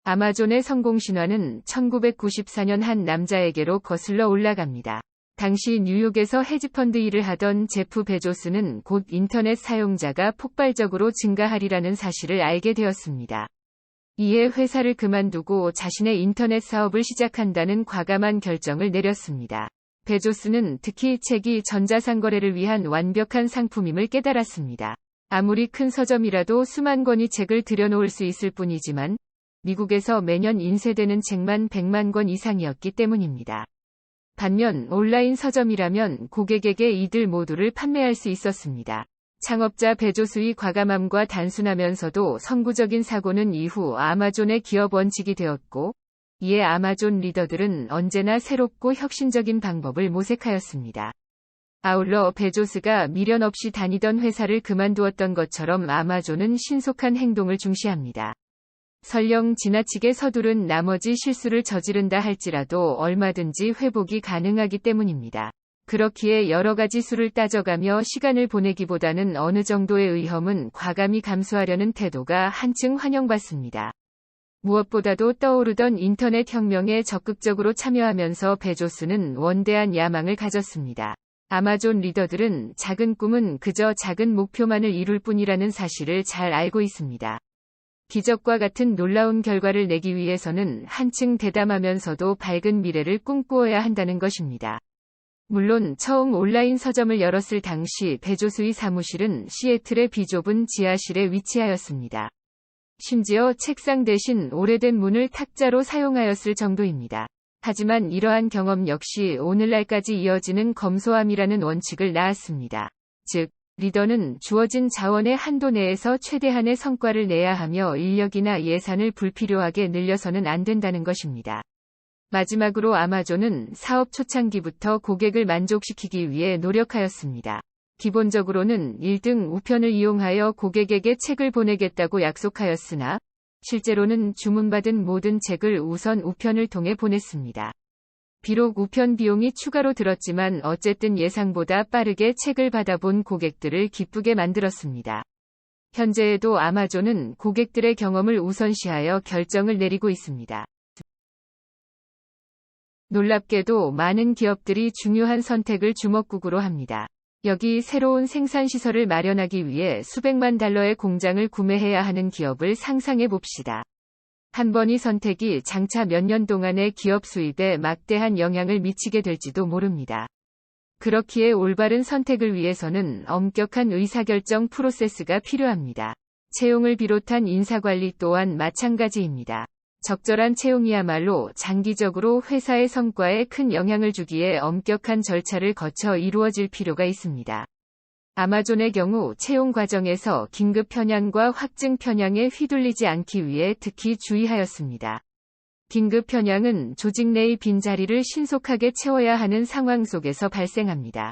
아마존의 성공 신화는 1994년 한 남자에게로 거슬러 올라갑니다. 당시 뉴욕에서 헤지펀드 일을 하던 제프 베조스는 곧 인터넷 사용자가 폭발적으로 증가하리라는 사실을 알게 되었습니다. 이에 회사를 그만두고 자신의 인터넷 사업을 시작한다는 과감한 결정을 내렸습니다. 베조스는 특히 책이 전자상거래를 위한 완벽한 상품임을 깨달았습니다. 아무리 큰 서점이라도 수만 권의 책을 들여놓을 수 있을 뿐이지만 미국에서 매년 인쇄되는 책만 100만 권 이상이었기 때문입니다. 반면 온라인 서점이라면 고객에게 이들 모두를 판매할 수 있었습니다. 창업자 베조스의 과감함과 단순하면서도 선구적인 사고는 이후 아마존의 기업 원칙이 되었고, 이에 아마존 리더들은 언제나 새롭고 혁신적인 방법을 모색하였습니다. 아울러 베조스가 미련 없이 다니던 회사를 그만두었던 것처럼 아마존은 신속한 행동을 중시합니다. 설령 지나치게 서두른 나머지 실수를 저지른다 할지라도 얼마든지 회복이 가능하기 때문입니다. 그렇기에 여러 가지 수를 따져가며 시간을 보내기보다는 어느 정도의 위험은 과감히 감수하려는 태도가 한층 환영받습니다. 무엇보다도 떠오르던 인터넷 혁명에 적극적으로 참여하면서 베조스는 원대한 야망을 가졌습니다. 아마존 리더들은 작은 꿈은 그저 작은 목표만을 이룰 뿐이라는 사실을 잘 알고 있습니다. 기적과 같은 놀라운 결과를 내기 위해서는 한층 대담하면서도 밝은 미래를 꿈꾸어야 한다는 것입니다. 물론 처음 온라인 서점을 열었을 당시 베조스의 사무실은 시애틀의 비좁은 지하실에 위치하였습니다. 심지어 책상 대신 오래된 문을 탁자로 사용하였을 정도입니다. 하지만 이러한 경험 역시 오늘날까지 이어지는 검소함이라는 원칙을 낳았습니다. 즉, 리더는 주어진 자원의 한도 내에서 최대한의 성과를 내야 하며 인력이나 예산을 불필요하게 늘려서는 안 된다는 것입니다. 마지막으로 아마존은 사업 초창기부터 고객을 만족시키기 위해 노력하였습니다. 기본적으로는 1등 우편을 이용하여 고객에게 책을 보내겠다고 약속하였으나 실제로는 주문받은 모든 책을 우선 우편을 통해 보냈습니다. 비록 우편 비용이 추가로 들었지만 어쨌든 예상보다 빠르게 책을 받아본 고객들을 기쁘게 만들었습니다. 현재에도 아마존은 고객들의 경험을 우선시하여 결정을 내리고 있습니다. 놀랍게도 많은 기업들이 중요한 선택을 주먹구구로 합니다. 여기 새로운 생산시설을 마련하기 위해 수백만 달러의 공장을 구매해야 하는 기업을 상상해 봅시다. 한 번의 선택이 장차 몇 년 동안의 기업 수입에 막대한 영향을 미치게 될지도 모릅니다. 그렇기에 올바른 선택을 위해서는 엄격한 의사결정 프로세스가 필요합니다. 채용을 비롯한 인사관리 또한 마찬가지입니다. 적절한 채용이야말로 장기적으로 회사의 성과에 큰 영향을 주기에 엄격한 절차를 거쳐 이루어질 필요가 있습니다. 아마존의 경우 채용 과정에서 긴급 편향과 확증 편향에 휘둘리지 않기 위해 특히 주의하였습니다. 긴급 편향은 조직 내의 빈자리를 신속하게 채워야 하는 상황 속에서 발생합니다.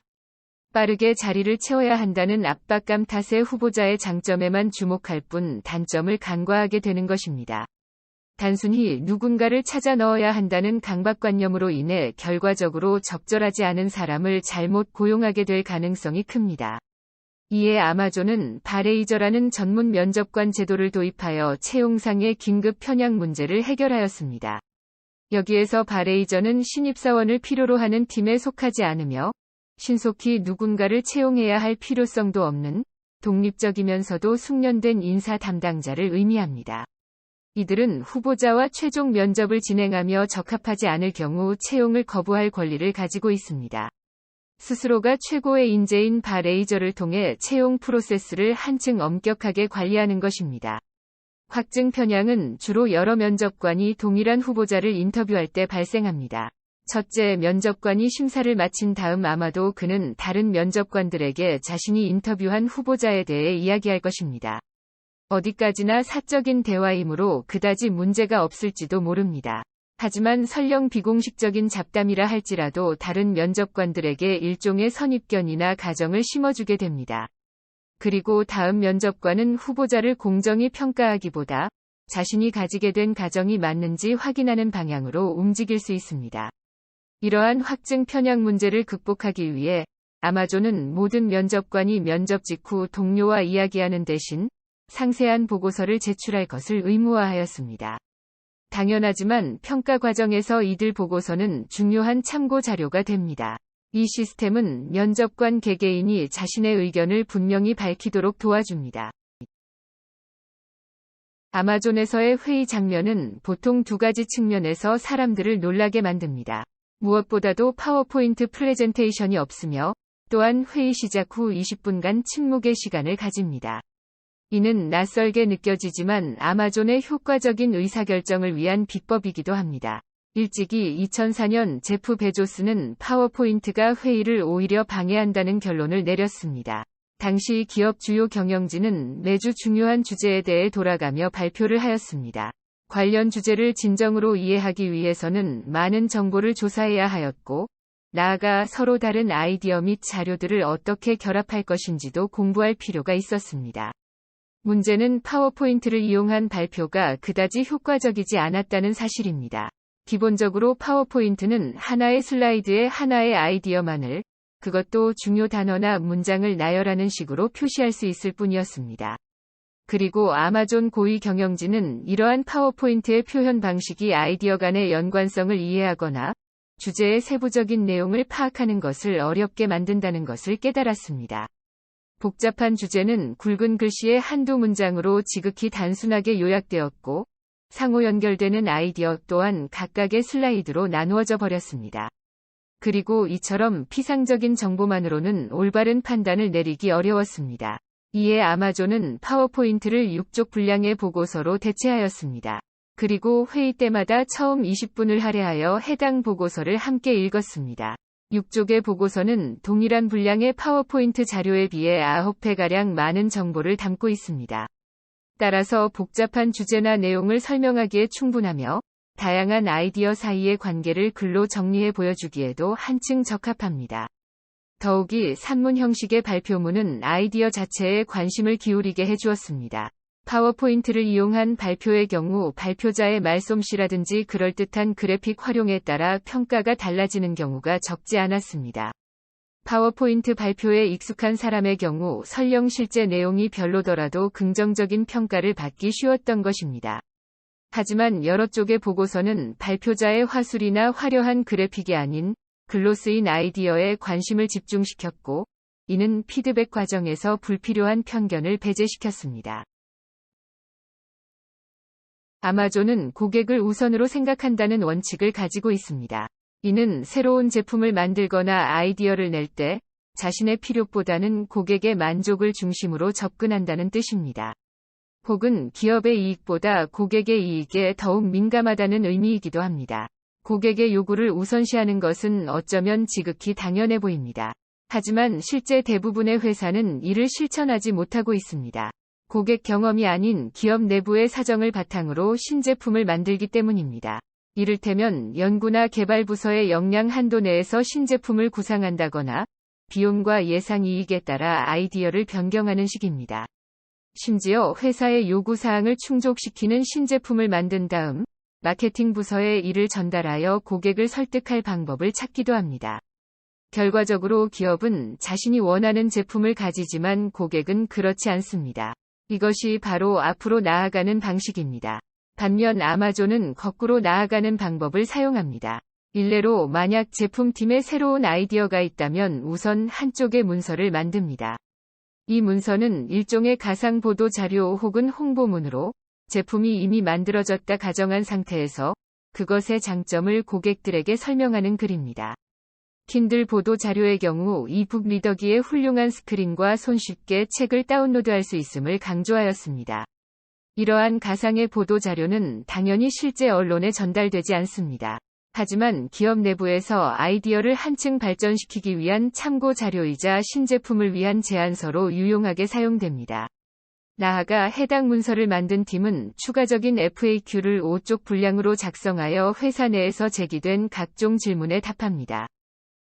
빠르게 자리를 채워야 한다는 압박감 탓에 후보자의 장점에만 주목할 뿐 단점을 간과하게 되는 것입니다. 단순히 누군가를 찾아 넣어야 한다는 강박관념으로 인해 결과적으로 적절하지 않은 사람을 잘못 고용하게 될 가능성이 큽니다. 이에 아마존은 바레이저라는 전문 면접관 제도를 도입하여 채용상의 긴급 편향 문제를 해결하였습니다. 여기에서 바레이저는 신입사원을 필요로 하는 팀에 속하지 않으며 신속히 누군가를 채용해야 할 필요성도 없는 독립적이면서도 숙련된 인사 담당자를 의미합니다. 이들은 후보자와 최종 면접을 진행하며 적합하지 않을 경우 채용을 거부할 권리를 가지고 있습니다. 스스로가 최고의 인재인 바레이저를 통해 채용 프로세스를 한층 엄격하게 관리하는 것입니다. 확증 편향은 주로 여러 면접관이 동일한 후보자를 인터뷰할 때 발생합니다. 첫째, 면접관이 심사를 마친 다음 아마도 그는 다른 면접관들에게 자신이 인터뷰한 후보자에 대해 이야기할 것입니다. 어디까지나 사적인 대화이므로 그다지 문제가 없을지도 모릅니다. 하지만 설령 비공식적인 잡담이라 할지라도 다른 면접관들에게 일종의 선입견이나 가정을 심어주게 됩니다. 그리고 다음 면접관은 후보자를 공정히 평가하기보다 자신이 가지게 된 가정이 맞는지 확인하는 방향으로 움직일 수 있습니다. 이러한 확증 편향 문제를 극복하기 위해 아마존은 모든 면접관이 면접 직후 동료와 이야기하는 대신 상세한 보고서를 제출할 것을 의무화하였습니다. 당연하지만 평가 과정에서 이들 보고서는 중요한 참고 자료가 됩니다. 이 시스템은 면접관 개개인이 자신의 의견을 분명히 밝히도록 도와줍니다. 아마존에서의 회의 장면은 보통 두 가지 측면에서 사람들을 놀라게 만듭니다. 무엇보다도 파워포인트 프레젠테이션이 없으며 또한 회의 시작 후 20분간 침묵의 시간을 가집니다. 이는 낯설게 느껴지지만 아마존의 효과적인 의사결정을 위한 비법이기도 합니다. 일찍이 2004년 제프 베조스는 파워포인트가 회의를 오히려 방해한다는 결론을 내렸습니다. 당시 기업 주요 경영진은 매주 중요한 주제에 대해 돌아가며 발표를 하였습니다. 관련 주제를 진정으로 이해하기 위해서는 많은 정보를 조사해야 하였고, 나아가 서로 다른 아이디어 및 자료들을 어떻게 결합할 것인지도 공부할 필요가 있었습니다. 문제는 파워포인트를 이용한 발표가 그다지 효과적이지 않았다는 사실입니다. 기본적으로 파워포인트는 하나의 슬라이드에 하나의 아이디어만을, 그것도 중요 단어나 문장을 나열하는 식으로 표시할 수 있을 뿐이었습니다. 그리고 아마존 고위 경영진은 이러한 파워포인트의 표현 방식이 아이디어 간의 연관성을 이해하거나 주제의 세부적인 내용을 파악하는 것을 어렵게 만든다는 것을 깨달았습니다. 복잡한 주제는 굵은 글씨의 한두 문장으로 지극히 단순하게 요약되었고, 상호 연결되는 아이디어 또한 각각의 슬라이드로 나누어져 버렸습니다. 그리고 이처럼 피상적인 정보만으로는 올바른 판단을 내리기 어려웠습니다. 이에 아마존은 파워포인트를 6쪽 분량의 보고서로 대체하였습니다. 그리고 회의 때마다 처음 20분을 할애하여 해당 보고서를 함께 읽었습니다. 6쪽의 보고서는 동일한 분량의 파워포인트 자료에 비해 9배가량 많은 정보를 담고 있습니다. 따라서 복잡한 주제나 내용을 설명하기에 충분하며 다양한 아이디어 사이의 관계를 글로 정리해 보여주기에도 한층 적합합니다. 더욱이 산문 형식의 발표문은 아이디어 자체에 관심을 기울이게 해주었습니다. 파워포인트를 이용한 발표의 경우 발표자의 말솜씨라든지 그럴듯한 그래픽 활용에 따라 평가가 달라지는 경우가 적지 않았습니다. 파워포인트 발표에 익숙한 사람의 경우 설령 실제 내용이 별로더라도 긍정적인 평가를 받기 쉬웠던 것입니다. 하지만 여러 쪽의 보고서는 발표자의 화술이나 화려한 그래픽이 아닌 글로 쓰인 아이디어에 관심을 집중시켰고, 이는 피드백 과정에서 불필요한 편견을 배제시켰습니다. 아마존은 고객을 우선으로 생각한다는 원칙을 가지고 있습니다. 이는 새로운 제품을 만들거나 아이디어를 낼 때 자신의 필요보다는 고객의 만족을 중심으로 접근한다는 뜻입니다. 혹은 기업의 이익보다 고객의 이익에 더욱 민감하다는 의미이기도 합니다. 고객의 요구를 우선시하는 것은 어쩌면 지극히 당연해 보입니다. 하지만 실제 대부분의 회사는 이를 실천하지 못하고 있습니다. 고객 경험이 아닌 기업 내부의 사정을 바탕으로 신제품을 만들기 때문입니다. 이를테면 연구나 개발 부서의 역량 한도 내에서 신제품을 구상한다거나 비용과 예상 이익에 따라 아이디어를 변경하는 식입니다. 심지어 회사의 요구사항을 충족시키는 신제품을 만든 다음 마케팅 부서에 이를 전달하여 고객을 설득할 방법을 찾기도 합니다. 결과적으로 기업은 자신이 원하는 제품을 가지지만 고객은 그렇지 않습니다. 이것이 바로 앞으로 나아가는 방식입니다. 반면 아마존은 거꾸로 나아가는 방법을 사용합니다. 일례로 만약 제품팀에 새로운 아이디어가 있다면 우선 한쪽의 문서를 만듭니다. 이 문서는 일종의 가상 보도 자료 혹은 홍보문으로 제품이 이미 만들어졌다 가정한 상태에서 그것의 장점을 고객들에게 설명하는 글입니다. 킨들 보도 자료의 경우 이북 리더기의 훌륭한 스크린과 손쉽게 책을 다운로드할 수 있음을 강조하였습니다. 이러한 가상의 보도 자료는 당연히 실제 언론에 전달되지 않습니다. 하지만 기업 내부에서 아이디어를 한층 발전시키기 위한 참고 자료이자 신제품을 위한 제안서로 유용하게 사용됩니다. 나아가 해당 문서를 만든 팀은 추가적인 FAQ를 5쪽 분량으로 작성하여 회사 내에서 제기된 각종 질문에 답합니다.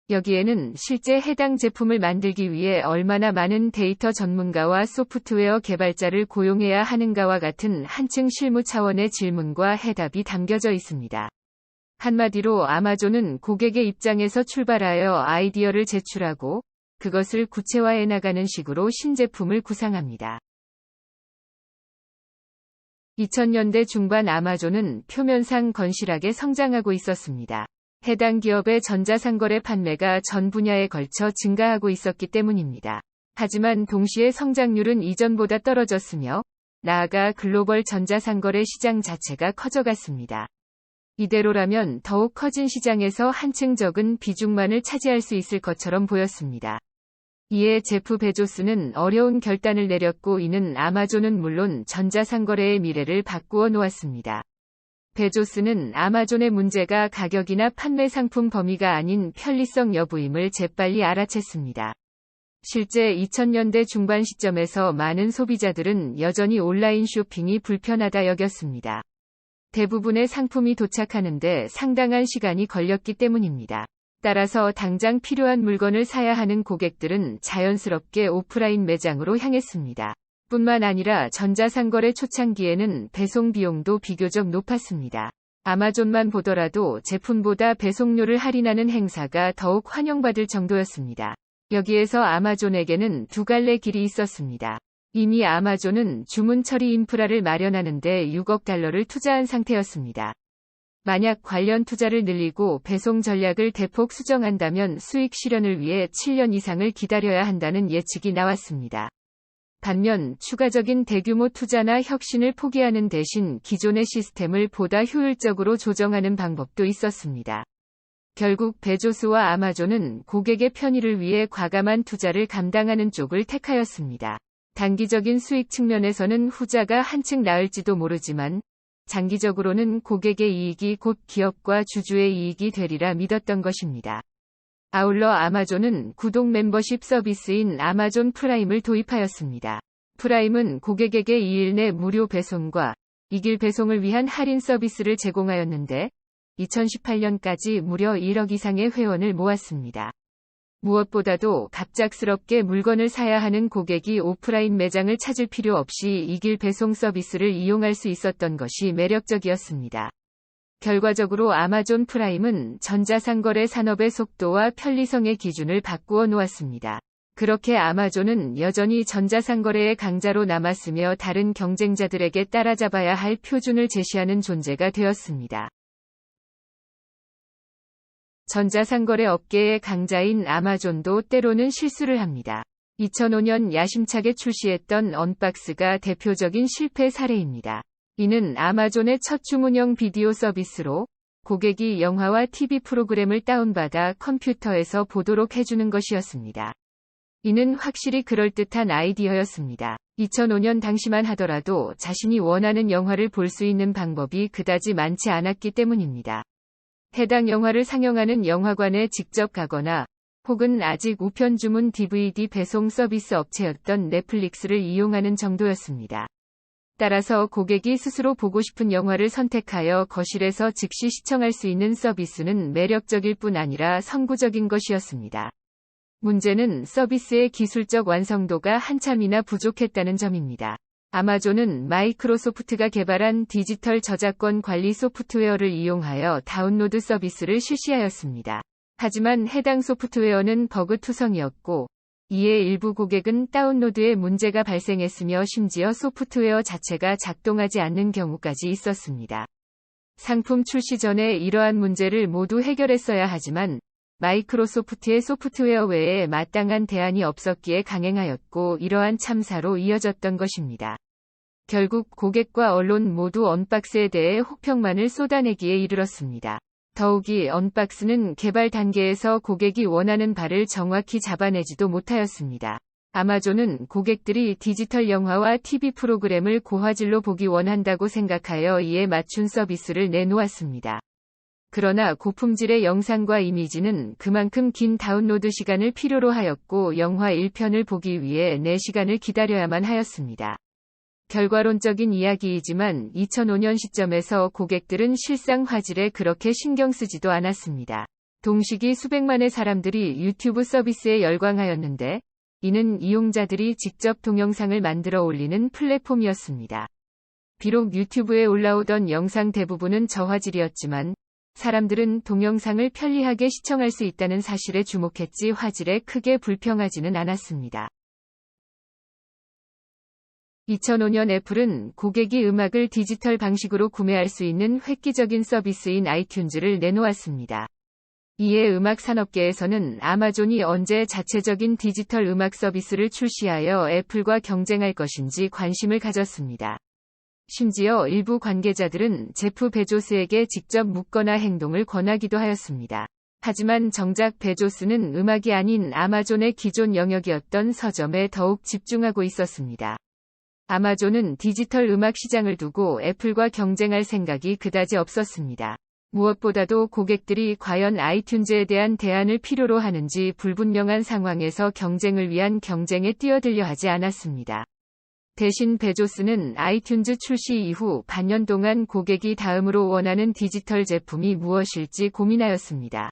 여기에는 실제 해당 제품을 만들기 위해 얼마나 많은 데이터 전문가와 소프트웨어 개발자를 고용해야 하는가와 같은 한층 실무 차원의 질문과 해답이 담겨져 있습니다. 한마디로 아마존은 고객의 입장에서 출발하여 아이디어를 제출하고 그것을 구체화해 나가는 식으로 신제품을 구상합니다. 2000년대 중반 아마존은 표면상 건실하게 성장하고 있었습니다. 해당 기업의 전자상거래 판매가 전 분야에 걸쳐 증가하고 있었기 때문입니다. 하지만 동시에 성장률은 이전보다 떨어졌으며 나아가 글로벌 전자상거래 시장 자체가 커져갔습니다. 이대로라면 더욱 커진 시장에서 한층 적은 비중만을 차지할 수 있을 것처럼 보였습니다. 이에 제프 베조스는 어려운 결단을 내렸고 이는 아마존은 물론 전자상거래의 미래를 바꾸어 놓았습니다. 베조스는 아마존의 문제가 가격이나 판매 상품 범위가 아닌 편리성 여부임을 재빨리 알아챘습니다. 실제 2000년대 중반 시점에서 많은 소비자들은 여전히 온라인 쇼핑이 불편하다 여겼습니다. 대부분의 상품이 도착하는데 상당한 시간이 걸렸기 때문입니다. 따라서 당장 필요한 물건을 사야 하는 고객들은 자연스럽게 오프라인 매장으로 향했습니다. 뿐만 아니라 전자상거래 초창기에는 배송 비용도 비교적 높았습니다. 아마존만 보더라도 제품보다 배송료를 할인하는 행사가 더욱 환영받을 정도였습니다. 여기에서 아마존에게는 두 갈래 길이 있었습니다. 이미 아마존은 주문 처리 인프라를 마련하는 데 6억 달러를 투자한 상태였습니다. 만약 관련 투자를 늘리고 배송 전략을 대폭 수정한다면 수익 실현을 위해 7년 이상을 기다려야 한다는 예측이 나왔습니다. 반면 추가적인 대규모 투자나 혁신을 포기하는 대신 기존의 시스템을 보다 효율적으로 조정하는 방법도 있었습니다. 결국 베조스와 아마존은 고객의 편의를 위해 과감한 투자를 감당하는 쪽을 택하였습니다. 단기적인 수익 측면에서는 후자가 한층 나을지도 모르지만 장기적으로는 고객의 이익이 곧 기업과 주주의 이익이 되리라 믿었던 것입니다. 아울러 아마존은 구독 멤버십 서비스인 아마존 프라임을 도입하였습니다. 프라임은 고객에게 2일 내 무료 배송과 2길 배송을 위한 할인 서비스를 제공하였는데 2018년까지 무려 1억 이상의 회원을 모았습니다. 무엇보다도 갑작스럽게 물건을 사야 하는 고객이 오프라인 매장을 찾을 필요 없이 2길 배송 서비스를 이용할 수 있었던 것이 매력적이었습니다. 결과적으로 아마존 프라임은 전자상거래 산업의 속도와 편리성의 기준을 바꾸어 놓았습니다. 그렇게 아마존은 여전히 전자상거래의 강자로 남았으며 다른 경쟁자들에게 따라잡아야 할 표준을 제시하는 존재가 되었습니다. 전자상거래 업계의 강자인 아마존도 때로는 실수를 합니다. 2005년 야심차게 출시했던 언박스가 대표적인 실패 사례입니다. 이는 아마존의 첫 주문형 비디오 서비스로 고객이 영화와 TV 프로그램을 다운받아 컴퓨터에서 보도록 해주는 것이었습니다. 이는 확실히 그럴듯한 아이디어였습니다. 2005년 당시만 하더라도 자신이 원하는 영화를 볼 수 있는 방법이 그다지 많지 않았기 때문입니다. 해당 영화를 상영하는 영화관에 직접 가거나 혹은 아직 우편 주문 DVD 배송 서비스 업체였던 넷플릭스를 이용하는 정도였습니다. 따라서 고객이 스스로 보고 싶은 영화를 선택하여 거실에서 즉시 시청할 수 있는 서비스는 매력적일 뿐 아니라 선구적인 것이었습니다. 문제는 서비스의 기술적 완성도가 한참이나 부족했다는 점입니다. 아마존은 마이크로소프트가 개발한 디지털 저작권 관리 소프트웨어를 이용하여 다운로드 서비스를 실시하였습니다. 하지만 해당 소프트웨어는 버그투성이었고 이에 일부 고객은 다운로드에 문제가 발생했으며 심지어 소프트웨어 자체가 작동하지 않는 경우까지 있었습니다. 상품 출시 전에 이러한 문제를 모두 해결했어야 하지만 마이크로소프트의 소프트웨어 외에 마땅한 대안이 없었기에 강행하였고 이러한 참사로 이어졌던 것입니다. 결국 고객과 언론 모두 언박스에 대해 혹평만을 쏟아내기에 이르렀습니다. 더욱이 언박스는 개발 단계에서 고객이 원하는 바를 정확히 잡아내지도 못하였습니다. 아마존은 고객들이 디지털 영화와 TV 프로그램을 고화질로 보기 원한다고 생각하여 이에 맞춘 서비스를 내놓았습니다. 그러나 고품질의 영상과 이미지는 그만큼 긴 다운로드 시간을 필요로 하였고 영화 1편을 보기 위해 4시간을 기다려야만 하였습니다. 결과론적인 이야기이지만 2005년 시점에서 고객들은 실상 화질에 그렇게 신경 쓰지도 않았습니다. 동시기 수백만의 사람들이 유튜브 서비스에 열광하였는데 이는 이용자들이 직접 동영상을 만들어 올리는 플랫폼이었습니다. 비록 유튜브에 올라오던 영상 대부분은 저화질이었지만 사람들은 동영상을 편리하게 시청할 수 있다는 사실에 주목했지 화질에 크게 불평하지는 않았습니다. 2005년 애플은 고객이 음악을 디지털 방식으로 구매할 수 있는 획기적인 서비스인 아이튠즈를 내놓았습니다. 이에 음악 산업계에서는 아마존이 언제 자체적인 디지털 음악 서비스를 출시하여 애플과 경쟁할 것인지 관심을 가졌습니다. 심지어 일부 관계자들은 제프 베조스에게 직접 묻거나 행동을 권하기도 하였습니다. 하지만 정작 베조스는 음악이 아닌 아마존의 기존 영역이었던 서점에 더욱 집중하고 있었습니다. 아마존은 디지털 음악 시장을 두고 애플과 경쟁할 생각이 그다지 없었습니다. 무엇보다도 고객들이 과연 아이튠즈에 대한 대안을 필요로 하는지 불분명한 상황에서 경쟁을 위한 경쟁에 뛰어들려 하지 않았습니다. 대신 베조스는 아이튠즈 출시 이후 반년 동안 고객이 다음으로 원하는 디지털 제품이 무엇일지 고민하였습니다.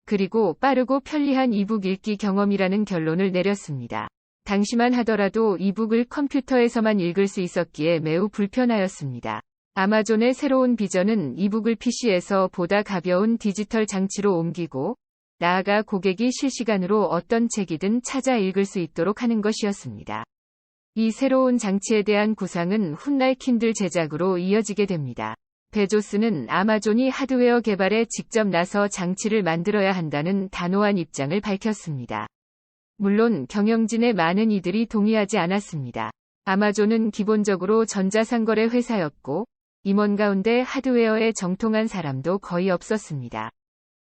그리고 빠르고 편리한 이북 읽기 경험이라는 결론을 내렸습니다. 당시만 하더라도 이북을 컴퓨터에서만 읽을 수 있었기에 매우 불편하였습니다. 아마존의 새로운 비전은 이북을 PC에서 보다 가벼운 디지털 장치로 옮기고, 나아가 고객이 실시간으로 어떤 책이든 찾아 읽을 수 있도록 하는 것이었습니다. 이 새로운 장치에 대한 구상은 훗날 킨들 제작으로 이어지게 됩니다. 베조스는 아마존이 하드웨어 개발에 직접 나서 장치를 만들어야 한다는 단호한 입장을 밝혔습니다. 물론 경영진의 많은 이들이 동의하지 않았습니다. 아마존은 기본적으로 전자상거래 회사였고, 임원 가운데 하드웨어에 정통한 사람도 거의 없었습니다.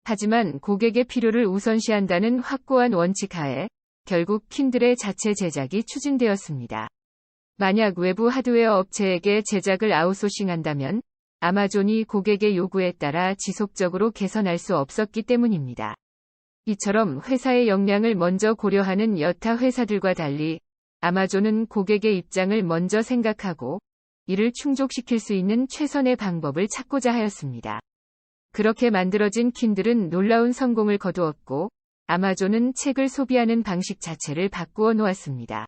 하지만 고객의 필요를 우선시한다는 확고한 원칙 하에 결국 킨들의 자체 제작이 추진되었습니다. 만약 외부 하드웨어 업체에게 제작을 아웃소싱한다면 아마존이 고객의 요구에 따라 지속적으로 개선할 수 없었기 때문입니다. 이처럼 회사의 역량을 먼저 고려하는 여타 회사들과 달리 아마존은 고객의 입장을 먼저 생각하고 이를 충족시킬 수 있는 최선의 방법을 찾고자 하였습니다. 그렇게 만들어진 킨들은 놀라운 성공을 거두었고 아마존은 책을 소비하는 방식 자체를 바꾸어 놓았습니다.